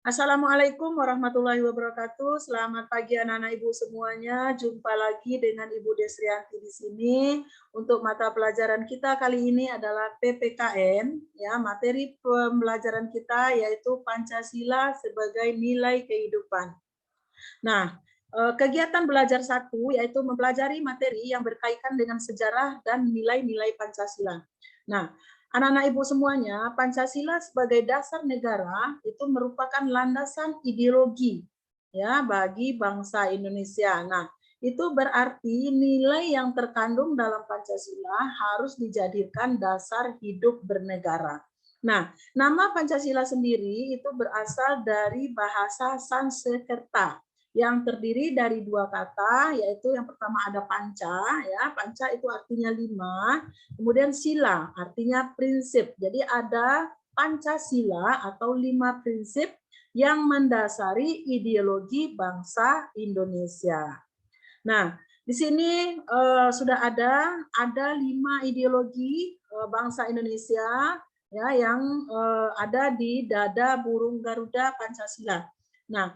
Assalamualaikum warahmatullahi wabarakatuh. Selamat pagi anak-anak Ibu semuanya. Jumpa lagi dengan Ibu Desrianti di sini. Untuk mata pelajaran kita kali ini adalah PPKN. Ya, materi pembelajaran kita yaitu Pancasila sebagai nilai kehidupan. Nah, kegiatan belajar satu yaitu mempelajari materi yang berkaitan dengan sejarah dan nilai-nilai Pancasila. Nah, anak-anak Ibu semuanya, Pancasila sebagai dasar negara itu merupakan landasan ideologi ya bagi bangsa Indonesia. Nah, itu berarti nilai yang terkandung dalam Pancasila harus dijadikan dasar hidup bernegara. Nah, nama Pancasila sendiri itu berasal dari bahasa Sanskerta yang terdiri dari dua kata, yaitu yang pertama ada panca, ya panca itu artinya 5, kemudian sila artinya prinsip. Jadi ada Pancasila atau 5 prinsip yang mendasari ideologi bangsa Indonesia. Nah, di sini sudah ada 5 ideologi bangsa Indonesia ya yang ada di dada burung Garuda Pancasila. Nah,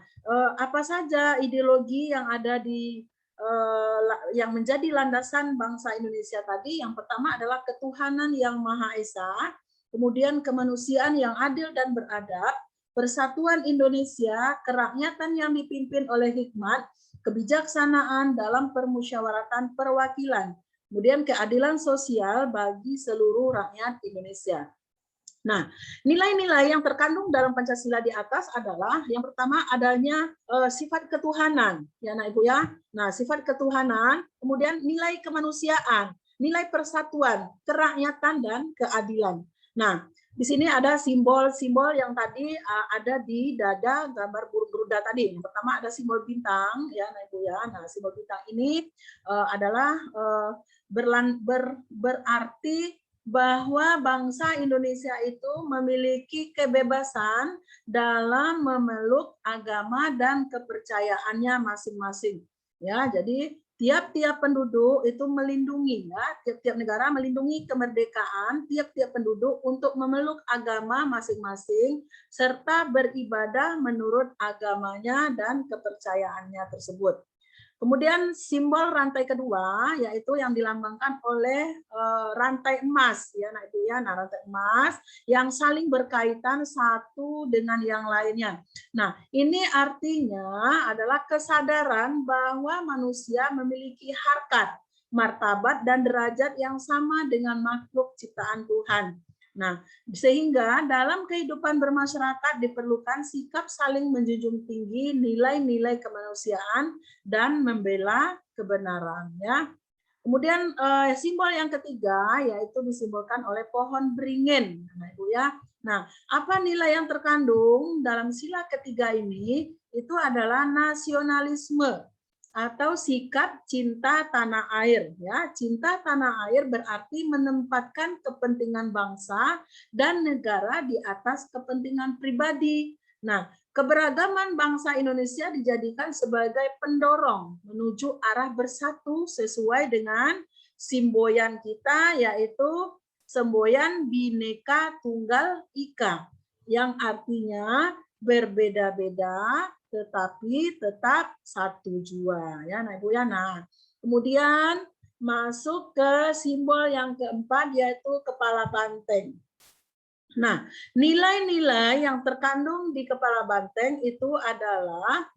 apa saja ideologi yang ada di yang menjadi landasan bangsa Indonesia tadi? Yang pertama adalah ketuhanan yang Maha Esa, kemudian kemanusiaan yang adil dan beradab, persatuan Indonesia, kerakyatan yang dipimpin oleh hikmat, kebijaksanaan dalam permusyawaratan perwakilan, kemudian keadilan sosial bagi seluruh rakyat Indonesia. Nah, nilai-nilai yang terkandung dalam Pancasila di atas adalah yang pertama adanya sifat ketuhanan, ya Nak Ibu ya. Nah, sifat ketuhanan, kemudian nilai kemanusiaan, nilai persatuan, kerakyatan dan keadilan. Nah, di sini ada simbol-simbol yang tadi ada di dada gambar burung Garuda tadi. Yang pertama ada simbol bintang, ya Nak Ibu ya. Nah, simbol bintang ini adalah berarti bahwa bangsa Indonesia itu memiliki kebebasan dalam memeluk agama dan kepercayaannya masing-masing. Ya, jadi tiap-tiap penduduk itu melindungi ya, tiap-tiap negara melindungi kemerdekaan tiap-tiap penduduk untuk memeluk agama masing-masing serta beribadah menurut agamanya dan kepercayaannya tersebut. Kemudian simbol rantai kedua yaitu yang dilambangkan oleh rantai emas ya Nah itu ya, nah rantai emas yang saling berkaitan satu dengan yang lainnya. Nah, ini artinya adalah kesadaran bahwa manusia memiliki harkat, martabat dan derajat yang sama dengan makhluk ciptaan Tuhan. Nah, sehingga dalam kehidupan bermasyarakat diperlukan sikap saling menjunjung tinggi nilai-nilai kemanusiaan dan membela kebenaran ya. Kemudian simbol yang ketiga yaitu disimbolkan oleh pohon beringin, nah Ibu ya. Nah, apa nilai yang terkandung dalam sila ketiga ini? Itu adalah nasionalisme atau sikap cinta tanah air ya. Cinta tanah air berarti menempatkan kepentingan bangsa dan negara di atas kepentingan pribadi. Nah, keberagaman bangsa Indonesia dijadikan sebagai pendorong menuju arah bersatu sesuai dengan semboyan kita yaitu semboyan Bhinneka Tunggal Ika yang artinya berbeda-beda tetapi tetap satu jua ya Nah Ibu ya. Nah, kemudian masuk ke simbol yang keempat yaitu kepala banteng. Nah, nilai-nilai yang terkandung di kepala banteng itu adalah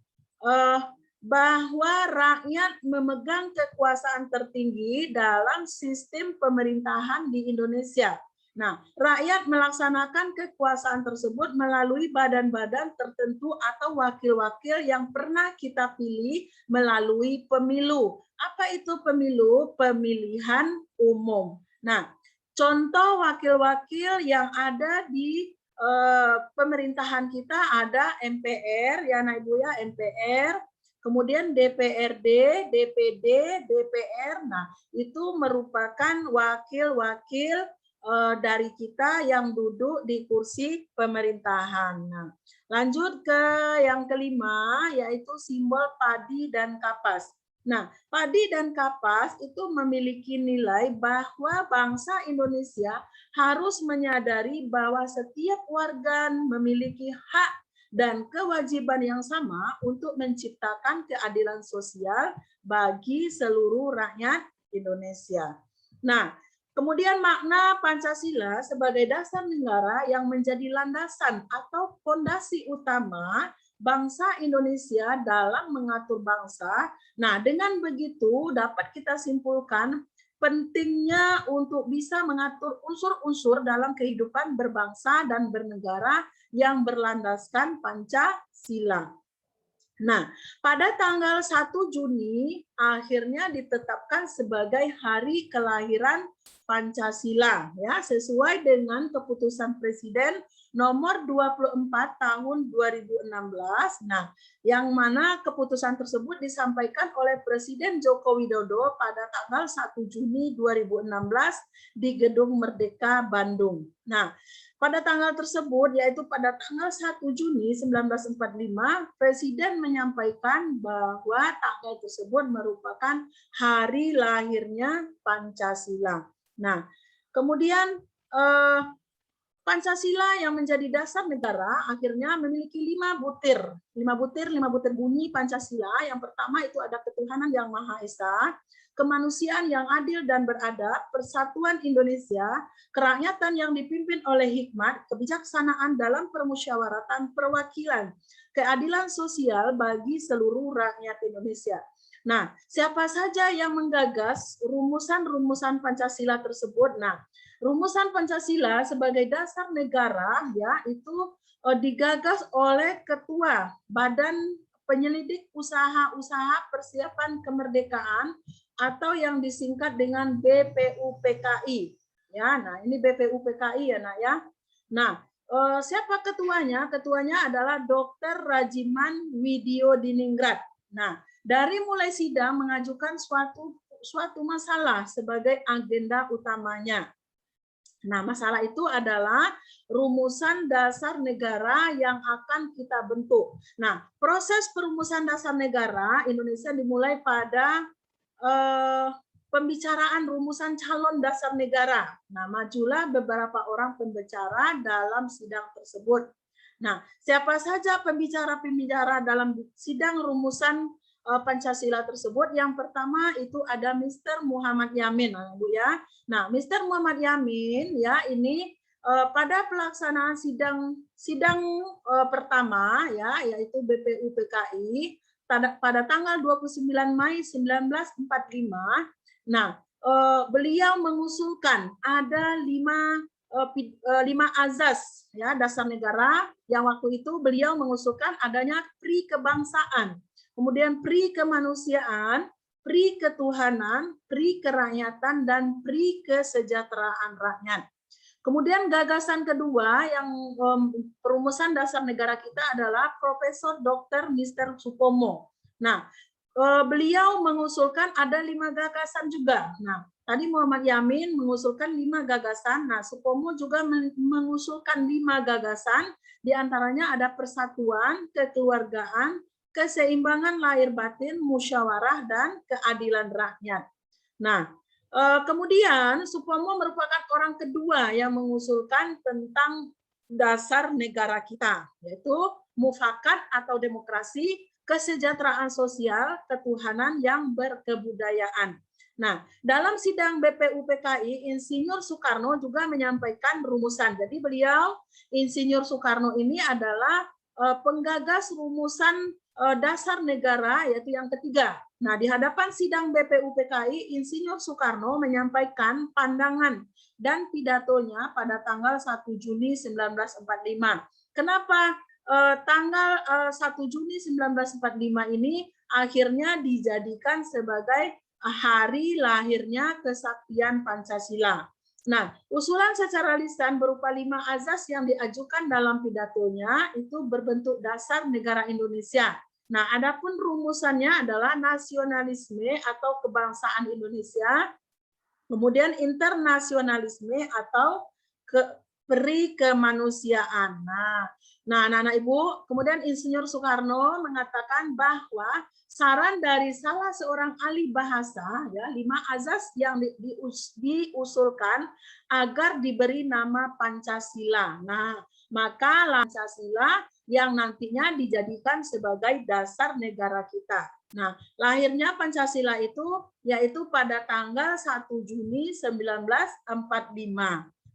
bahwa rakyat memegang kekuasaan tertinggi dalam sistem pemerintahan di Indonesia. Nah, rakyat melaksanakan kekuasaan tersebut melalui badan-badan tertentu atau wakil-wakil yang pernah kita pilih melalui pemilu. Apa itu pemilu? Pemilihan umum. Nah, contoh wakil-wakil yang ada di pemerintahan kita ada MPR, ya Nah Ibu ya, MPR, kemudian DPRD, DPD, DPR. Nah, itu merupakan wakil-wakil dari kita yang duduk di kursi pemerintahan. Nah, lanjut ke yang kelima, yaitu simbol padi dan kapas. Nah, padi dan kapas itu memiliki nilai bahwa bangsa Indonesia harus menyadari bahwa setiap warga memiliki hak dan kewajiban yang sama untuk menciptakan keadilan sosial bagi seluruh rakyat Indonesia. Nah, kemudian makna Pancasila sebagai dasar negara yang menjadi landasan atau fondasi utama bangsa Indonesia dalam mengatur bangsa. Nah, dengan begitu dapat kita simpulkan pentingnya untuk bisa mengatur unsur-unsur dalam kehidupan berbangsa dan bernegara yang berlandaskan Pancasila. Nah, pada tanggal 1 Juni akhirnya ditetapkan sebagai hari kelahiran Pancasila ya, sesuai dengan keputusan Presiden nomor 24 tahun 2016. Nah, yang mana keputusan tersebut disampaikan oleh Presiden Joko Widodo pada tanggal 1 Juni 2016 di Gedung Merdeka Bandung. Nah, pada tanggal tersebut, yaitu pada tanggal 1 Juni 1945, Presiden menyampaikan bahwa tanggal tersebut merupakan hari lahirnya Pancasila. Nah, kemudian Pancasila yang menjadi dasar negara akhirnya memiliki 5 butir bunyi Pancasila. Yang pertama itu ada ketuhanan yang Maha Esa, kemanusiaan yang adil dan beradab, persatuan Indonesia, kerakyatan yang dipimpin oleh hikmat, kebijaksanaan dalam permusyawaratan perwakilan, keadilan sosial bagi seluruh rakyat Indonesia. Nah, siapa saja yang menggagas rumusan-rumusan Pancasila tersebut? Nah, rumusan Pancasila sebagai dasar negara ya itu digagas oleh Ketua Badan Penyelidik Usaha-Usaha Persiapan Kemerdekaan atau yang disingkat dengan BPUPKI. Ya, nah ini BPUPKI ya, Nak ya. Nah, siapa ketuanya? Ketuanya adalah Dr. Rajiman Widyodiningrat. Nah, dari mulai sidang mengajukan suatu masalah sebagai agenda utamanya. Nah, masalah itu adalah rumusan dasar negara yang akan kita bentuk. Nah, proses perumusan dasar negara Indonesia dimulai pada pembicaraan rumusan calon dasar negara. Nah, majulah beberapa orang pembicara dalam sidang tersebut. Nah, siapa saja pembicara-pembicara dalam sidang rumusan Pancasila tersebut? Yang pertama itu ada Mr. Muhammad Yamin, Bu ya. Nah, Mr. Muhammad Yamin ya ini pada pelaksanaan sidang pertama ya yaitu BPUPKI pada tanggal 29 Mei 1945. Nah, beliau mengusulkan ada 5 azas ya dasar negara yang waktu itu beliau mengusulkan adanya pri kebangsaan, kemudian pri kemanusiaan, pri ketuhanan, pri kerakyatan, dan pri kesejahteraan rakyat. Kemudian gagasan kedua yang perumusan dasar negara kita adalah Profesor Dr. Mr. Supomo. Nah, beliau mengusulkan ada 5 gagasan juga. Nah, tadi Muhammad Yamin mengusulkan 5 gagasan. Nah, Supomo juga mengusulkan 5 gagasan. Di antaranya ada persatuan, kekeluargaan, keseimbangan lahir batin, musyawarah, dan keadilan rakyat. Nah, kemudian Supomo merupakan orang kedua yang mengusulkan tentang dasar negara kita, yaitu mufakat atau demokrasi, kesejahteraan sosial, ketuhanan yang berkebudayaan. Nah, dalam sidang BPUPKI, Insinyur Soekarno juga menyampaikan rumusan. Jadi beliau, Insinyur Soekarno ini adalah penggagas rumusan dasar negara, yaitu yang ketiga. Nah, di hadapan sidang BPUPKI, Insinyur Soekarno menyampaikan pandangan dan pidatonya pada tanggal 1 Juni 1945. Kenapa tanggal 1 Juni 1945 ini akhirnya dijadikan sebagai hari lahirnya kesaktian Pancasila? Nah, usulan secara lisan berupa 5 azas yang diajukan dalam pidatonya itu berbentuk dasar negara Indonesia. Nah, adapun rumusannya adalah nasionalisme atau kebangsaan Indonesia, kemudian internasionalisme atau peri kemanusiaan. Nah, anak-anak Ibu, kemudian Insinyur Soekarno mengatakan bahwa saran dari salah seorang ahli bahasa, ya 5 azas yang diusulkan agar diberi nama Pancasila. Nah, Maka Pancasila yang nantinya dijadikan sebagai dasar negara kita. Nah, lahirnya Pancasila itu yaitu pada tanggal 1 Juni 1945.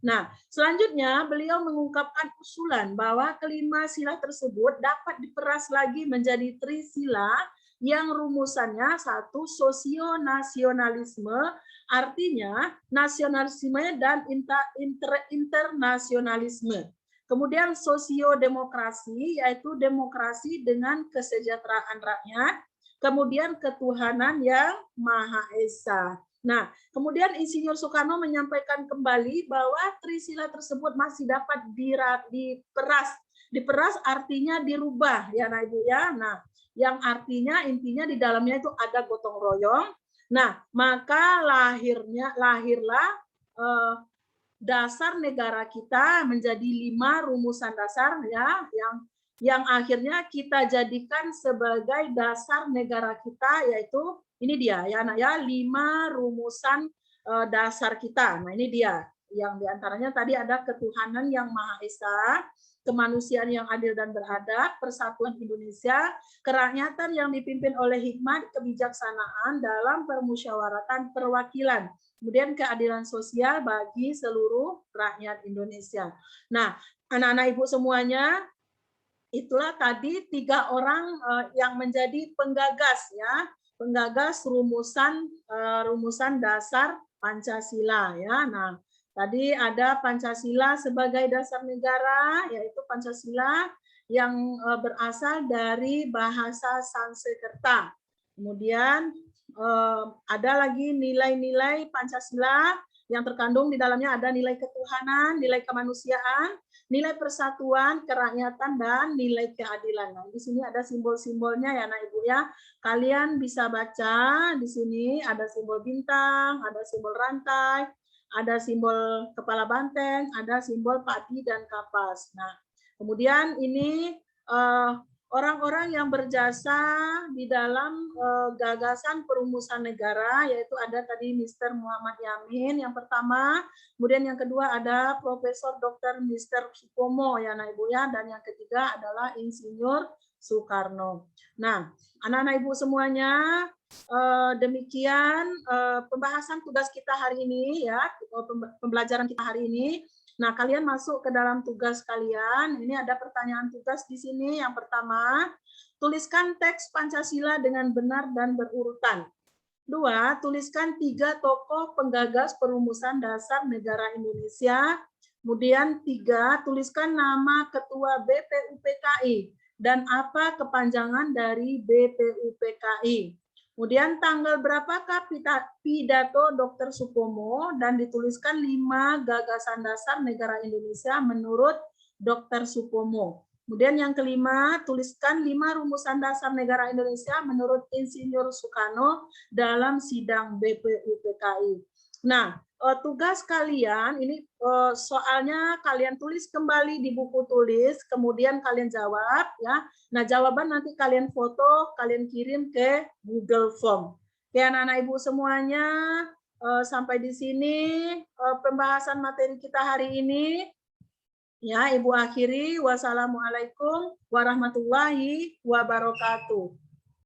Nah, selanjutnya beliau mengungkapkan usulan bahwa kelima sila tersebut dapat diperas lagi menjadi trisila yang rumusannya satu, sosionasionalisme, artinya nasionalisme dan internasionalisme. Kemudian sosiodemokrasi, yaitu demokrasi dengan kesejahteraan rakyat. Kemudian ketuhanan yang Maha Esa. Nah, kemudian Insinyur Soekarno menyampaikan kembali bahwa trisila tersebut masih dapat diperas. Diperas artinya dirubah, ya Nah Ibu ya. Nah, yang artinya intinya di dalamnya itu ada gotong royong. Nah, maka lahirlah dasar negara kita menjadi 5 rumusan dasar ya yang akhirnya kita jadikan sebagai dasar negara kita, yaitu ini dia ya Nak ya, 5 rumusan dasar kita. Nah, ini dia yang diantaranya tadi ada ketuhanan yang Maha Esa, kemanusiaan yang adil dan beradab, persatuan Indonesia, kerakyatan yang dipimpin oleh hikmat kebijaksanaan dalam permusyawaratan perwakilan. Kemudian keadilan sosial bagi seluruh rakyat Indonesia. Nah, anak-anak Ibu semuanya, itulah tadi 3 orang yang menjadi penggagas ya, penggagas rumusan dasar Pancasila ya. Nah, tadi ada Pancasila sebagai dasar negara, yaitu Pancasila yang berasal dari bahasa Sanskerta. Kemudian ada lagi nilai-nilai Pancasila yang terkandung di dalamnya, ada nilai ketuhanan, nilai kemanusiaan, nilai persatuan, kerakyatan, dan nilai keadilan. Nah, di sini ada simbol-simbolnya ya Nak Ibu ya. Kalian bisa baca di sini ada simbol bintang, ada simbol rantai, ada simbol kepala banteng, ada simbol padi dan kapas. Nah, kemudian ini orang-orang yang berjasa di dalam gagasan perumusan negara, yaitu ada tadi Mr. Muhammad Yamin yang pertama, kemudian yang kedua ada Profesor Dr. Mr. Supomo ya Nak Ibu ya, dan yang ketiga adalah Insinyur Soekarno. Nah, anak-anak Ibu semuanya, demikian pembahasan tugas kita hari ini ya, pembelajaran kita hari ini. Nah, kalian masuk ke dalam tugas kalian. Ini ada pertanyaan tugas di sini. Yang pertama, tuliskan teks Pancasila dengan benar dan berurutan. 2, tuliskan 3 tokoh penggagas perumusan dasar negara Indonesia. Kemudian 3, tuliskan nama ketua BPUPKI dan apa kepanjangan dari BPUPKI. Kemudian tanggal berapakah pidato Dr. Supomo, dan dituliskan 5 gagasan dasar negara Indonesia menurut Dr. Supomo. Kemudian yang kelima, tuliskan 5 rumusan dasar negara Indonesia menurut Insinyur Soekarno dalam sidang BPUPKI. Nah, tugas kalian ini soalnya kalian tulis kembali di buku tulis, kemudian kalian jawab ya. Nah, jawaban nanti kalian foto, kalian kirim ke Google Form. Ya, anak-anak Ibu semuanya, sampai di sini pembahasan materi kita hari ini. Ya, Ibu akhiri. Wassalamualaikum warahmatullahi wabarakatuh.